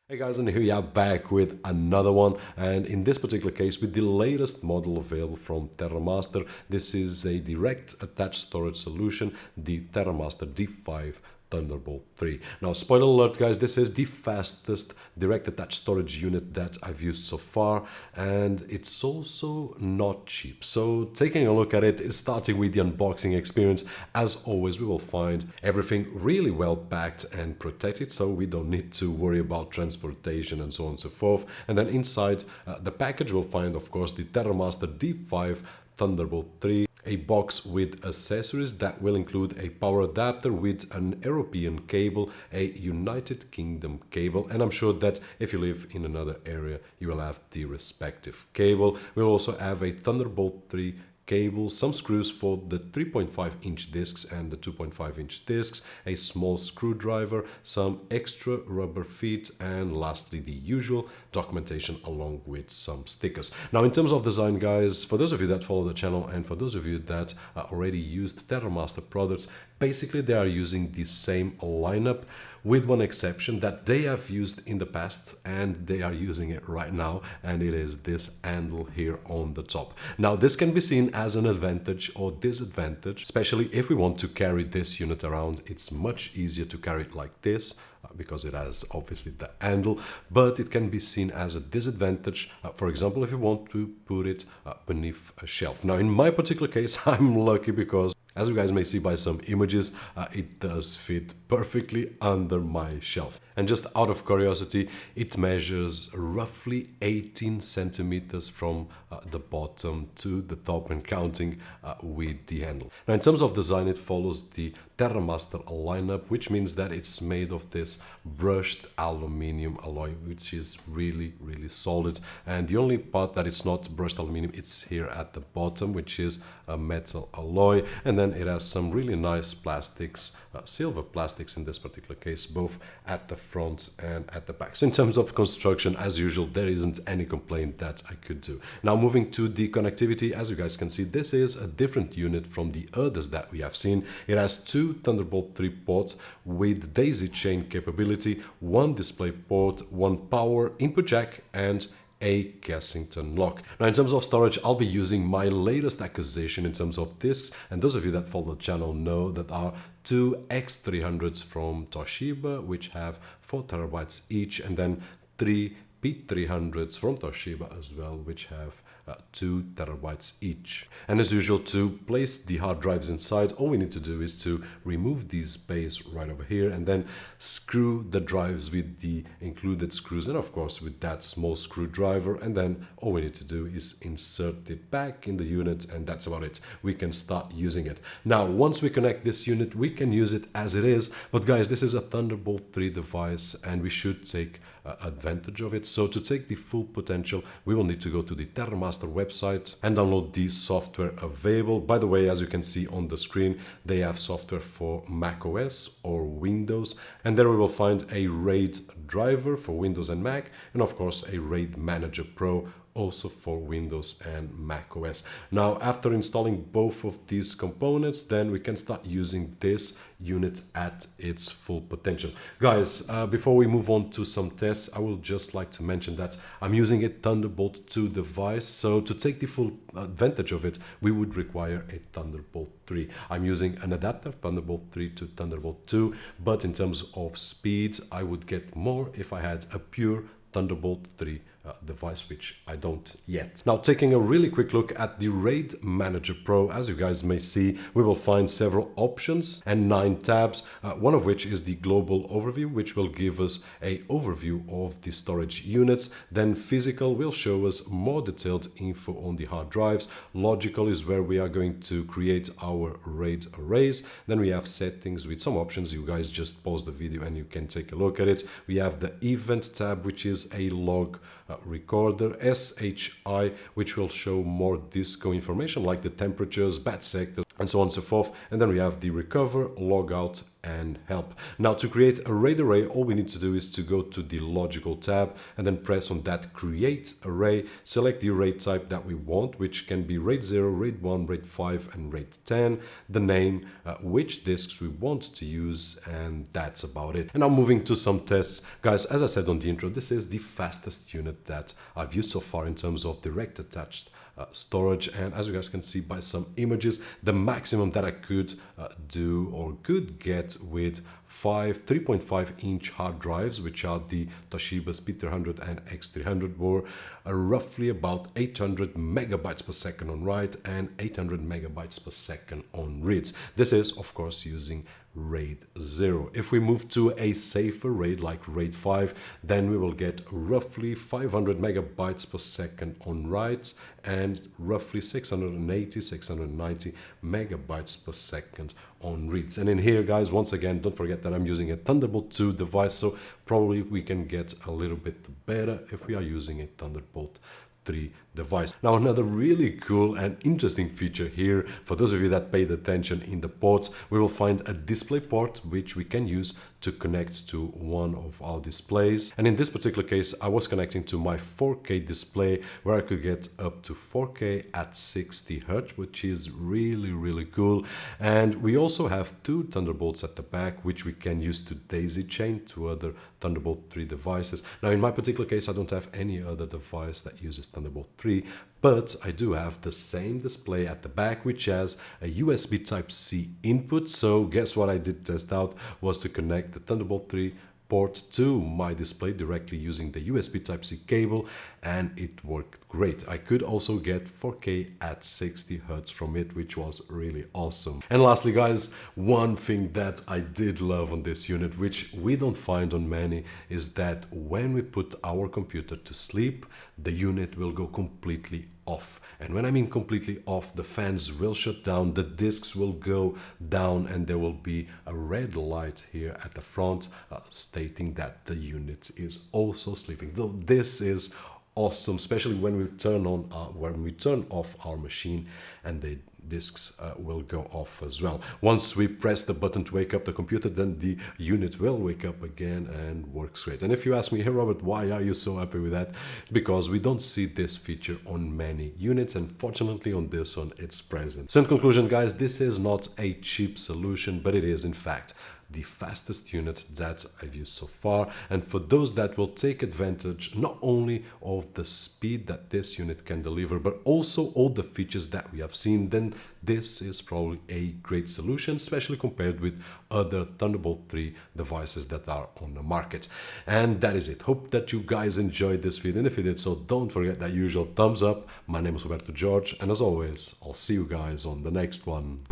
Hey guys, and here we are back with another one, and in this particular case with the latest model available from TerraMaster. This is a direct attached storage solution, the TerraMaster D5 Thunderbolt 3. Now, spoiler alert guys, this is the fastest direct attached storage unit that I've used so far, and it's also not cheap. So taking a look at it, starting with the unboxing experience, as always we will find everything really well packed and protected, so we don't need to worry about transportation and so on and so forth. And then inside the package we'll find, of course, the TerraMaster D5 Thunderbolt 3, a box with accessories that will include a power adapter with an European cable, a United Kingdom cable, and I'm sure that if you live in another area you will have the respective cable. We'll also have a Thunderbolt 3 cable, some screws for the 3.5-inch discs and the 2.5-inch discs, a small screwdriver, some extra rubber feet, and lastly the usual documentation along with some stickers. Now, in terms of design guys, for those of you that follow the channel and for those of you that already used TerraMaster products, basically they are using the same lineup, with one exception that they have used in the past and they are using it right now, and it is this handle here on the top. Now, this can be seen as an advantage or disadvantage, especially if we want to carry this unit around. It's much easier to carry it like this because it has obviously the handle, but it can be seen as a disadvantage, for example, if you want to put it beneath a shelf. Now, in my particular case, I'm lucky because, as you guys may see by some images, it does fit perfectly under my shelf. And just out of curiosity, it measures roughly 18 centimeters from the bottom to the top and counting with the handle. Now, in terms of design, it follows the TerraMaster lineup, which means that it's made of this brushed aluminium alloy, which is really solid. And the only part that it's not brushed aluminium, it's here at the bottom, which is a metal alloy. And then it has some really nice plastics, silver plastics in this particular case, both at the front and at the back. So in terms of construction, as usual, there isn't any complaint that I could do. Now, moving to the connectivity, as you guys can see, this is a different unit from the others that we have seen. It has two Thunderbolt 3 ports with daisy chain capability, one display port, one power input jack, and a Kensington lock. Now, in terms of storage, I'll be using my latest acquisition in terms of discs, and those of you that follow the channel know that are two X300s from Toshiba, which have 4 terabytes each, and then three P300s from Toshiba as well, which have 2 terabytes each. And as usual, to place the hard drives inside, all we need to do is to remove these bays right over here and then screw the drives with the included screws, and of course with that small screwdriver, and then all we need to do is insert it back in the unit, and that's about it. We can start using it. Now, once we connect this unit, we can use it as it is, but guys, this is a Thunderbolt 3 device and we should take advantage of it. So to take the full potential, we will need to go to the TerraMaster website and download the software available. By the way, as you can see on the screen, they have software for macOS or Windows, and there we will find a RAID driver for Windows and Mac, and of course a RAID Manager Pro also for Windows and Mac OS. Now, after installing both of these components, then we can start using this unit at its full potential. Guys, before we move on to some tests, I will just like to mention that I'm using a Thunderbolt 2 device, so to take the full advantage of it, we would require a Thunderbolt 3. I'm using an adapter, Thunderbolt 3 to Thunderbolt 2, but in terms of speed, I would get more if I had a pure Thunderbolt 3 device, which I don't yet. Now, taking a really quick look at the RAID Manager Pro, as you guys may see, we will find several options and 9 tabs, one of which is the global overview, which will give us a overview of the storage units. Then physical will show us more detailed info on the hard drives. Logical is where we are going to create our RAID arrays. Then we have settings with some options. You guys just pause the video and you can take a look at it. We have the event tab, which is a log recorder, SHI, which will show more disco information like the temperatures, batch sectors, and so on and so forth. And then we have the recover, logout, and help. Now, to create a RAID array, all we need to do is to go to the logical tab and then press on that create array, select the array type that we want, which can be RAID 0, RAID 1, RAID 5, and RAID 10, the name, which disks we want to use, and that's about it. And now moving to some tests. Guys, as I said on the intro, this is the fastest unit that I've used so far in terms of direct attached storage, and as you guys can see by some images, the maximum that I could do or could get with 3.5-inch hard drives, which are the Toshiba Speed300 and X300, were roughly about 800 megabytes per second on write and 800 megabytes per second on reads. This is of course using RAID 0. If we move to a safer RAID like RAID 5, then we will get roughly 500 megabytes per second on writes and roughly 680-690 megabytes per second on reads. And in here, guys, once again, don't forget that I'm using a Thunderbolt 2 device, so probably we can get a little bit better if we are using a Thunderbolt 3 device. Now, another really cool and interesting feature here, for those of you that paid attention in the ports, we will find a display port which we can use to connect to one of our displays. And in this particular case, I was connecting to my 4K display where I could get up to 4K at 60 Hz, which is really cool. And we also have two Thunderbolts at the back, which we can use to daisy chain to other Thunderbolt 3 devices. Now, in my particular case, I don't have any other device that uses Thunderbolt 3, but I do have the same display at the back, which has a USB Type-C input. So guess what I did test out was to connect the Thunderbolt 3 port to my display directly using the USB Type-C cable, and it worked great. I could also get 4K at 60 Hz from it, which was really awesome. And lastly, guys, one thing that I did love on this unit, which we don't find on many, is that when we put our computer to sleep, the unit will go completely off. And when I mean completely off, the fans will shut down, the discs will go down, and there will be a red light here at the front stating that the unit is also sleeping. Though this is awesome, especially when we turn off our machine, and the discs will go off as well. Once we press the button to wake up the computer, then the unit will wake up again and works great. And if you ask me, hey Robert, why are you so happy with that? Because we don't see this feature on many units, and fortunately on this one it's present. So in conclusion, guys, this is not a cheap solution, but it is in fact the fastest unit that I've used so far. And for those that will take advantage not only of the speed that this unit can deliver, but also all the features that we have seen, then this is probably a great solution, especially compared with other Thunderbolt 3 devices that are on the market. And that is it. Hope that you guys enjoyed this video, and if you did so, don't forget that usual thumbs up. My name is Roberto Jorge, and as always, I'll see you guys on the next one.